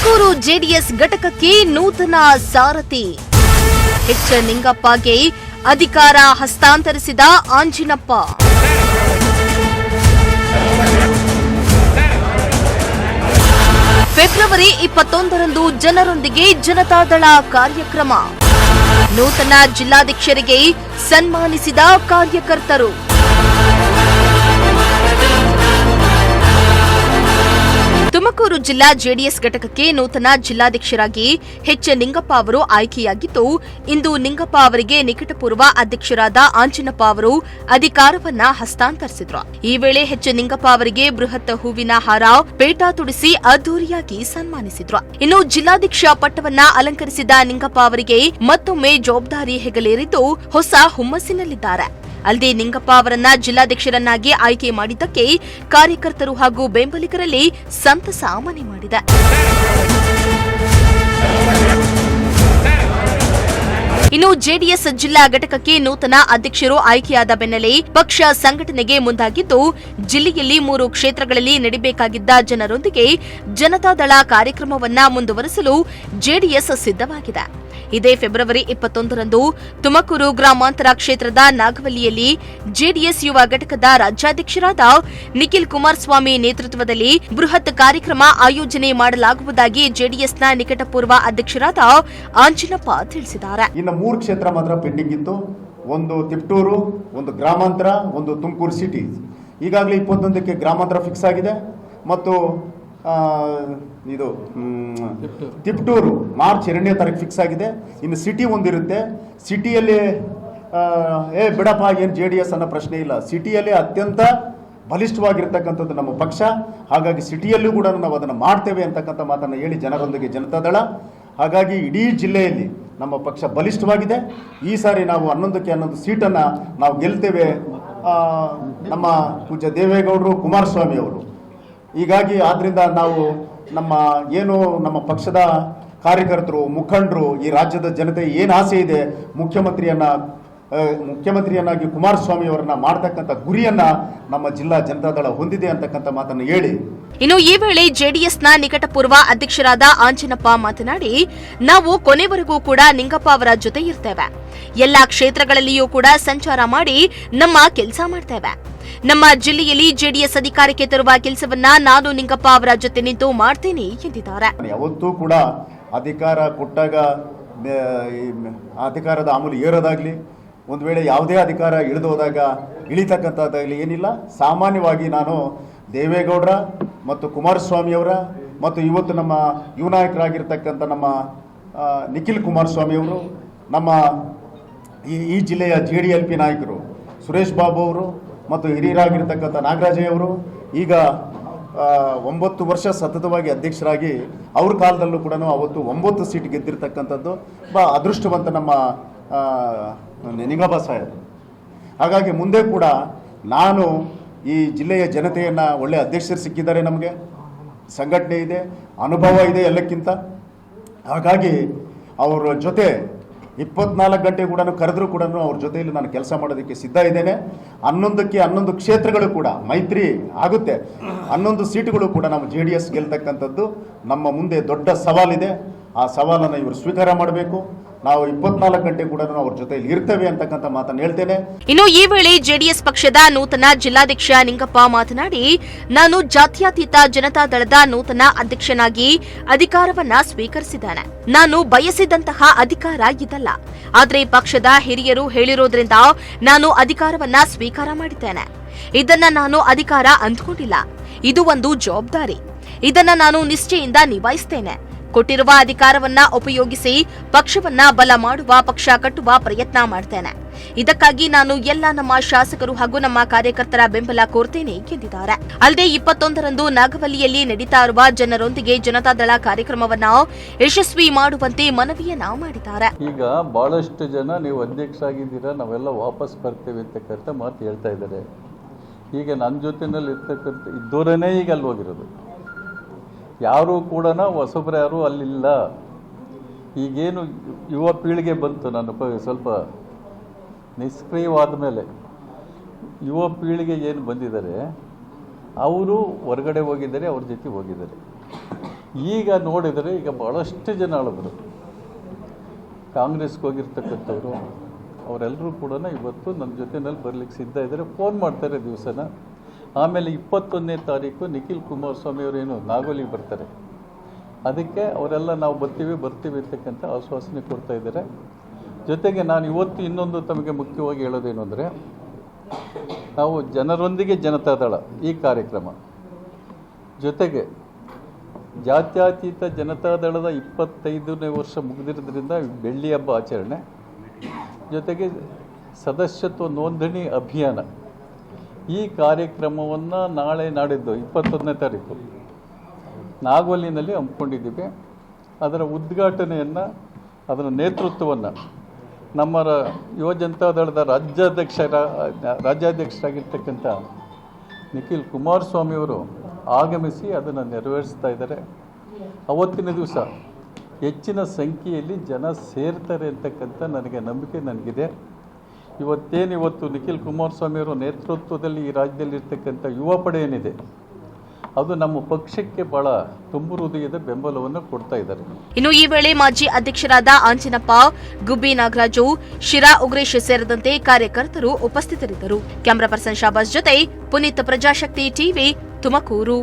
Tumakuru JDS ಘಟಕಕ್ಕೆ ನೂತನ ಸಾರಥಿ H ನಿಂಗಪ್ಪಗೆ ಅಧಿಕಾರ ಹಸ್ತಾಂತರಿಸಿದ ಆಂಜಿನಪ್ಪ. ಫೆಬ್ರವರಿ 21ರಂದು ಜನರೊಂದಿಗೆ ಜನತಾದಳ ಕಾರ್ಯಕ್ರಮ. ನೂತನ ಜಿಲ್ಲಾಧ್ಯಕ್ಷರಿಗೆ ಸನ್ಮಾನಿಸಿದ ಕಾರ್ಯಕರ್ತರು. ತುಮಕೂರು ಜಿಲ್ಲಾ ಜೆಡಿಎಸ್ ಘಟಕಕ್ಕೆ ನೂತನ ಜಿಲ್ಲಾಧ್ಯಕ್ಷರಾಗಿ ಎಚ್ ನಿಂಗಪ್ಪ ಅವರು ಆಯ್ಕೆಯಾಗಿದ್ದು, ಇಂದು ನಿಂಗಪ್ಪ ಅವರಿಗೆ ನಿಕಟಪೂರ್ವ ಅಧ್ಯಕ್ಷರಾದ ಆಂಜಿನಪ್ಪ ಅವರು ಅಧಿಕಾರವನ್ನ ಹಸ್ತಾಂತರಿಸಿದ್ರು. ಈ ವೇಳೆ ಎಚ್ ನಿಂಗಪ್ಪ ಅವರಿಗೆ ಬೃಹತ್ ಹೂವಿನ ಹಾರ, ಪೇಟ ತುಡಿಸಿ ಅದ್ದೂರಿಯಾಗಿ ಸನ್ಮಾನಿಸಿದ್ರು. ಇನ್ನು ಜಿಲ್ಲಾಧ್ಯಕ್ಷ ಪಟ್ಟವನ್ನ ಅಲಂಕರಿಸಿದ ನಿಂಗಪ್ಪ ಅವರಿಗೆ ಮತ್ತೊಮ್ಮೆ ಜವಾಬ್ದಾರಿ ಹೆಗಲೇರಿದ್ದು ಹೊಸ ಹುಮ್ಮಸ್ಸಿನಲ್ಲಿದ್ದಾರೆ. ಅಲ್ಲದೆ ನಿಂಗಪ್ಪ ಅವರನ್ನ ಜಿಲ್ಲಾಧ್ಯಕ್ಷರನ್ನಾಗಿ ಆಯ್ಕೆ ಮಾಡಿದ್ದಕ್ಕೆ ಕಾರ್ಯಕರ್ತರು ಹಾಗೂ ಬೆಂಬಲಿಗರಲ್ಲಿ ಸಂತಸ ಮನೆ ಮಾಡಿದೆ. ಇನ್ನು ಜೆಡಿಎಸ್ ಜಿಲ್ಲಾ ಘಟಕಕ್ಕೆ ನೂತನ ಅಧ್ಯಕ್ಷರು ಆಯ್ಕೆಯಾದ ಬೆನ್ನಲ್ಲೇ ಪಕ್ಷ ಸಂಘಟನೆಗೆ ಮುಂದಾಗಿದ್ದು, ಜಿಲ್ಲೆಯಲ್ಲಿ 3 ಕ್ಷೇತ್ರಗಳಲ್ಲಿ ನಡೆಯಬೇಕಾಗಿದ್ದ ಜನರೊಂದಿಗೆ ಜನತಾದಳ ಕಾರ್ಯಕ್ರಮವನ್ನ ಮುಂದುವರೆಸಲು ಜೆಡಿಎಸ್ ಸಿದ್ಧವಾಗಿದೆ. ಇದೇ ಫೆಬ್ರವರಿ 21ರಂದು ತುಮಕೂರು ಗ್ರಾಮಾಂತರ ಕ್ಷೇತ್ರದ ನಾಗವಲ್ಲಿಯಲ್ಲಿ ಜೆಡಿಎಸ್ ಯುವ ಘಟಕದ ರಾಜ್ಯಾಧ್ಯಕ್ಷರಾದ ನಿಖಿಲ್ ಕುಮಾರಸ್ವಾಮಿ ನೇತೃತ್ವದಲ್ಲಿ ಬೃಹತ್ ಕಾರ್ಯಕ್ರಮ ಆಯೋಜನೆ ಮಾಡಲಾಗುವುದಾಗಿ ಜೆಡಿಎಸ್ನ ನಿಕಟಪೂರ್ವ ಅಧ್ಯಕ್ಷರಾದ ಆಂಜಿನಪ್ಪ ತಿಳಿಸಿದ್ದಾರೆ. ಇನ್ನು 3 ಕ್ಷೇತ್ರ ಮಾತ್ರ ಪೆಂಡಿಂಗ್ ಇತ್ತು. ಒಂದು ತಿಪ್ಟೂರು, ಒಂದು ಗ್ರಾಮಾಂತರ, ಒಂದು ತುಮಕೂರು ಸಿಟಿ. ಈಗಾಗಲೇ 21ಕ್ಕೆ ಗ್ರಾಮಾಂತರ ಫಿಕ್ಸ್ ಆಗಿದೆ ಮತ್ತು ಇದು ತಿಪ್ಟೂರು ಮಾರ್ಚ್ 2ನೇ ತಾರೀಕು ಫಿಕ್ಸ್ ಆಗಿದೆ. ಇನ್ನು ಸಿಟಿ ಒಂದಿರುತ್ತೆ. ಸಿಟಿಯಲ್ಲಿ ಬಿಡಪ್ಪ ಏನು JDS ಅನ್ನೋ ಪ್ರಶ್ನೆ ಇಲ್ಲ. ಸಿಟಿಯಲ್ಲಿ ಅತ್ಯಂತ ಬಲಿಷ್ಠವಾಗಿರ್ತಕ್ಕಂಥದ್ದು ನಮ್ಮ ಪಕ್ಷ. ಹಾಗಾಗಿ ಸಿಟಿಯಲ್ಲೂ ಕೂಡ ನಾವು ಅದನ್ನು ಮಾಡ್ತೇವೆ ಅಂತಕ್ಕಂಥ ಮಾತನ್ನು ಹೇಳಿ ಜನರೊಂದಿಗೆ ಜನತಾದಳ. ಹಾಗಾಗಿ ಇಡೀ ಜಿಲ್ಲೆಯಲ್ಲಿ ನಮ್ಮ ಪಕ್ಷ ಬಲಿಷ್ಠವಾಗಿದೆ. ಈ ಸಾರಿ ನಾವು 11ಕ್ಕೆ 11 ಸೀಟನ್ನು ನಾವು ಗೆಲ್ತೇವೆ. ನಮ್ಮ ಪೂಜ್ಯ ದೇವೇಗೌಡರು, ಕುಮಾರಸ್ವಾಮಿ ಅವರು. ಹೀಗಾಗಿ ಆದ್ರಿಂದ ನಾವು ನಮ್ಮ ಪಕ್ಷದ ಕಾರ್ಯಕರ್ತರು, ಮುಖಂಡರು, ಈ ರಾಜ್ಯದ ಜನತೆ ಏನು ಆಸೆ ಇದೆ, ಮುಖ್ಯಮಂತ್ರಿಯನ್ನಾಗಿ ಕುಮಾರಸ್ವಾಮಿ ಅವರನ್ನ ಮಾಡತಕ್ಕಂಥ ಗುರಿಯನ್ನ ನಮ್ಮ ಜಿಲ್ಲಾ ಜನತಾದಳ ಹೊಂದಿದೆ ಅಂತಕ್ಕಂಥ ಮಾತನ್ನು ಹೇಳಿ, ಇನ್ನು ಈ ವೇಳೆ ಜೆಡಿಎಸ್ನ ನಿಕಟಪೂರ್ವ ಅಧ್ಯಕ್ಷರಾದ ಆಂಜಿನಪ್ಪ ಮಾತನಾಡಿ, ನಾವು ಕೊನೆವರೆಗೂ ಕೂಡ ನಿಂಗಪ್ಪ ಅವರ ಜೊತೆ ಇರ್ತೇವೆ. ಎಲ್ಲಾ ಕ್ಷೇತ್ರಗಳಲ್ಲಿಯೂ ಕೂಡ ಸಂಚಾರ ಮಾಡಿ ನಮ್ಮ ಕೆಲಸ ಮಾಡ್ತೇವೆ. ನಮ್ಮ ಜಿಲ್ಲೆಯಲ್ಲಿ ಜೆಡಿಎಸ್ ಅಧಿಕಾರಕ್ಕೆ ತರುವ ಕೆಲಸವನ್ನ ನಾನು ನಿಂಗಪ್ಪ ಅವರ ಜೊತೆ ನಿಂತು ಮಾಡ್ತೇನೆ ಎಂದಿದ್ದಾರೆ. ಯಾವತ್ತೂ ಕೂಡ ಅಧಿಕಾರ ಕೊಟ್ಟಾಗ ಅಧಿಕಾರದ ಅಮಲು ಏರೋದಾಗ್ಲಿ, ಒಂದು ವೇಳೆ ಯಾವುದೇ ಅಧಿಕಾರ ಇಳಿದೋದಾಗ ಇಳಿತಕ್ಕಂಥದ್ದಾಗಲಿ ಏನಿಲ್ಲ. ಸಾಮಾನ್ಯವಾಗಿ ನಾನು ದೇವೇಗೌಡರ ಮತ್ತು ಕುಮಾರಸ್ವಾಮಿಯವರ ಮತ್ತು ಇವತ್ತು ನಮ್ಮ ಯುವ ನಾಯಕರಾಗಿರ್ತಕ್ಕಂಥ ನಮ್ಮ ನಿಖಿಲ್ ಕುಮಾರಸ್ವಾಮಿಯವರು, ನಮ್ಮ ಈ ಜಿಲ್ಲೆಯ JDLP ನಾಯಕರು ಸುರೇಶ್ ಬಾಬು ಅವರು ಮತ್ತು ಹಿರಿಯರಾಗಿರ್ತಕ್ಕಂಥ ನಾಗರಾಜಯ್ಯವರು ಈಗ 9 ವರ್ಷ ಸತತವಾಗಿ ಅಧ್ಯಕ್ಷರಾಗಿ ಅವ್ರ ಕಾಲದಲ್ಲೂ ಕೂಡ ಅವತ್ತು 9 ಸೀಟ್ ಗೆದ್ದಿರ್ತಕ್ಕಂಥದ್ದು ಅದೃಷ್ಟವಂತ ನಮ್ಮ ನಿಂಗಪ್ಪ ಸಾಹೇಬ್. ಹಾಗಾಗಿ ಮುಂದೆ ಕೂಡ ನಾನು ಈ ಜಿಲ್ಲೆಯ ಜನತೆಯನ್ನು ಒಳ್ಳೆಯ ಅಧ್ಯಕ್ಷರು ಸಿಕ್ಕಿದ್ದಾರೆ. ನಮಗೆ ಸಂಘಟನೆ ಇದೆ, ಅನುಭವ ಇದೆ ಎಲ್ಲಕ್ಕಿಂತ. ಹಾಗಾಗಿ ಅವರ ಜೊತೆ 24 ಗಂಟೆ ಕೂಡ ಕರೆದ್ರೂ ಕೂಡ ಅವ್ರ ಜೊತೆಯಲ್ಲಿ ನಾನು ಕೆಲಸ ಮಾಡೋದಕ್ಕೆ ಸಿದ್ಧ ಇದ್ದೇನೆ. 11ಕ್ಕೆ 11 ಕ್ಷೇತ್ರಗಳು ಕೂಡ ಮೈತ್ರಿ ಆಗುತ್ತೆ. 11 ಸೀಟುಗಳು ಕೂಡ ನಾವು JDS ಗೆಲ್ತಕ್ಕಂಥದ್ದು ನಮ್ಮ ಮುಂದೆ ದೊಡ್ಡ ಸವಾಲಿದೆ. ಆ ಸವಾಲನ್ನು ಇವರು ಸ್ವೀಕಾರ ಮಾಡಬೇಕು. ನಾವು 24 ಗಂಟೆ ಕೂಡ ಅವ್ರ ಜೊತೆಯಲ್ಲಿ ಇರ್ತೇವೆ ಅಂತಕ್ಕಂಥ ಮಾತನ್ನು ಹೇಳ್ತೇನೆ. ಇನ್ನು ಈ ವೇಳೆ ಜೆಡಿಎಸ್ ಪಕ್ಷದ ನೂತನ ಜಿಲ್ಲಾಧ್ಯಕ್ಷ ನಿಂಗಪ್ಪ ಮಾತನಾಡಿ, ನಾನು ಜಾತ್ಯತೀತ ಜನತಾದಳದ ನೂತನ ಅಧ್ಯಕ್ಷನಾಗಿ ಅಧಿಕಾರವನ್ನ ಸ್ವೀಕರಿಸಿದ್ದೇನೆ. ನಾನು ಬಯಸಿದಂತಹ ಅಧಿಕಾರ ಇದಲ್ಲ, ಆದರೆ ಪಕ್ಷದ ಹಿರಿಯರು ಹೇಳಿರೋದ್ರಿಂದ ನಾನು ಅಧಿಕಾರವನ್ನ ಸ್ವೀಕಾರ ಮಾಡಿದ್ದೇನೆ. ಇದನ್ನ ನಾನು ಅಧಿಕಾರ ಅಂದ್ಕೊಂಡಿಲ್ಲ, ಇದು ಒಂದು ಜವಾಬ್ದಾರಿ. ಇದನ್ನ ನಾನು ನಿಷ್ಠೆಯಿಂದ ನಿಭಾಯಿಸ್ತೇನೆ. ಕೊಟ್ಟಿರುವ ಅಧಿಕಾರವನ್ನ ಉಪಯೋಗಿಸಿ ಪಕ್ಷವನ್ನ ಬಲ ಮಾಡುವ, ಪಕ್ಷ ಕಟ್ಟುವ ಪ್ರಯತ್ನ ಮಾಡ್ತೇನೆ. ಇದಕ್ಕಾಗಿ ನಾನು ಎಲ್ಲ ನಮ್ಮ ಶಾಸಕರು ಹಾಗೂ ನಮ್ಮ ಕಾರ್ಯಕರ್ತರ ಬೆಂಬಲ ಕೋರ್ತೇನೆ ಎಂದಿದ್ದಾರೆ. ಅಲ್ಲದೆ 21ರಂದು ನಾಗವಲ್ಲಿಯಲ್ಲಿ ನಡೀತಾ ಇರುವ ಜನರೊಂದಿಗೆ ಜನತಾದಳ ಕಾರ್ಯಕ್ರಮವನ್ನ ಯಶಸ್ವಿ ಮಾಡುವಂತೆ ಮನವಿಯನ್ನ ಮಾಡಿದ್ದಾರೆ. ಈಗ ಬಹಳಷ್ಟು ಜನ ನೀವು ಅಧ್ಯಕ್ಷ ಆಗಿದ್ದೀರಾ, ನಾವೆಲ್ಲ ವಾಪಸ್ ಬರ್ತೇವೆ ಅಂತಕ್ಕಂಥ ಮಾತು ಹೇಳ್ತಾ ಇದ್ದಾರೆ. ಈಗ ನನ್ನ ಜೊತೆನಲ್ಲಿ ಇದ್ದವರೇ ಈಗ ಅಲ್ಲಿ ಹೋಗಿರೋದು. ಯಾರೂ ಕೂಡ ಹೊಸಬ್ರು ಯಾರೂ ಅಲ್ಲಿಲ್ಲ. ಈಗೇನು ಯುವ ಪೀಳಿಗೆ ಬಂತು, ನಾನು ಸ್ವಲ್ಪ ನಿಷ್ಕ್ರಿಯವಾದ ಮೇಲೆ ಯುವ ಪೀಳಿಗೆ ಏನು ಬಂದಿದ್ದಾರೆ ಅವರು ಹೊರಗಡೆ ಹೋಗಿದ್ದಾರೆ, ಅವ್ರ ಜೊತೆ ಹೋಗಿದ್ದಾರೆ. ಈಗ ನೋಡಿದರೆ ಈಗ ಭಾಳಷ್ಟು ಜನ ಆಳಿದ್ರು, ಕಾಂಗ್ರೆಸ್ಗೆ ಹೋಗಿರ್ತಕ್ಕಂಥವ್ರು ಅವರೆಲ್ಲರೂ ಕೂಡ ಇವತ್ತು ನನ್ನ ಜೊತೆಯಲ್ಲಿ ಬರಲಿಕ್ಕೆ ಸಿದ್ಧ ಇದ್ದಾರೆ, ಫೋನ್ ಮಾಡ್ತಾರೆ ದಿವಸನ. ಆಮೇಲೆ 21ನೇ ತಾರೀಕು ನಿಖಿಲ್ ಕುಮಾರಸ್ವಾಮಿ ಅವರೇನು ನಾಗೋಲಿಗೆ ಬರ್ತಾರೆ, ಅದಕ್ಕೆ ಅವರೆಲ್ಲ ನಾವು ಬರ್ತೀವಿ ಅಂತಕ್ಕಂಥ ಆಶ್ವಾಸನೆ ಕೊಡ್ತಾ ಇದ್ದಾರೆ. ಜೊತೆಗೆ ನಾನು ಇವತ್ತು ಇನ್ನೊಂದು ತಮಗೆ ಮುಖ್ಯವಾಗಿ ಹೇಳೋದೇನು ಅಂದರೆ, ನಾವು ಜನರೊಂದಿಗೆ ಜನತಾದಳ ಈ ಕಾರ್ಯಕ್ರಮ ಜೊತೆಗೆ ಜಾತ್ಯತೀತ ಜನತಾದಳದ 25ನೇ ವರ್ಷ ಮುಗಿದಿರೋದ್ರಿಂದ ಬೆಳ್ಳಿ ಹಬ್ಬ ಆಚರಣೆ, ಜೊತೆಗೆ ಸದಸ್ಯತ್ವ ನೋಂದಣಿ ಅಭಿಯಾನ ಈ ಕಾರ್ಯಕ್ರಮವನ್ನು ನಾಳೆ ನಾಡಿದ್ದು 21ನೇ ತಾರೀಕು ನಾಗೋಲಿನಲ್ಲಿ ಹಮ್ಮಿಕೊಂಡಿದ್ದೀವಿ. ಅದರ ಉದ್ಘಾಟನೆಯನ್ನು, ಅದರ ನೇತೃತ್ವವನ್ನು ನಮ್ಮ ಯುವ ಜನತಾದಳದ ರಾಜ್ಯಾಧ್ಯಕ್ಷರಾಗಿರ್ತಕ್ಕಂಥ ನಿಖಿಲ್ ಕುಮಾರಸ್ವಾಮಿಯವರು ಆಗಮಿಸಿ ಅದನ್ನು ನೆರವೇರಿಸ್ತಾ ಇದ್ದಾರೆ. ಅವತ್ತಿನ ದಿವಸ ಹೆಚ್ಚಿನ ಸಂಖ್ಯೆಯಲ್ಲಿ ಜನ ಸೇರ್ತಾರೆ ಅಂತಕ್ಕಂಥ ನಂಬಿಕೆ ನನಗಿದೆ. ಇವತ್ತು ನಿಖಿಲ್ ಕುಮಾರಸ್ವಾಮಿಯವರ ನೇತೃತ್ವದಲ್ಲಿ ಈ ರಾಜ್ಯದಲ್ಲಿರ್ತಕ್ಕಂಥ ಯುವ ಪಡೆ ಏನಿದೆ ಅದು ನಮ್ಮ ಪಕ್ಷಕ್ಕೆ ಬಹಳ ತುಂಬು ಹೃದಯದ ಬೆಂಬಲವನ್ನು ಕೊಡ್ತಾ ಇದ್ದಾರೆ. ಇನ್ನು ಈ ವೇಳೆ ಮಾಜಿ ಅಧ್ಯಕ್ಷರಾದ ಆಂಜನಪ್ಪ, ಗುಬ್ಬಿ ನಾಗರಾಜು, ಶಿರಾ ಉಗ್ರೇಶ್ ಸೇರಿದಂತೆ ಕಾರ್ಯಕರ್ತರು ಉಪಸ್ಥಿತರಿದ್ದರು. ಕ್ಯಾಮರಾ ಪರ್ಸನ್ ಶಾಬಾಸ್ ಜೊತೆ ಪುನೀತ್, ಪ್ರಜಾಶಕ್ತಿ ಟಿವಿ, ತುಮಕೂರು.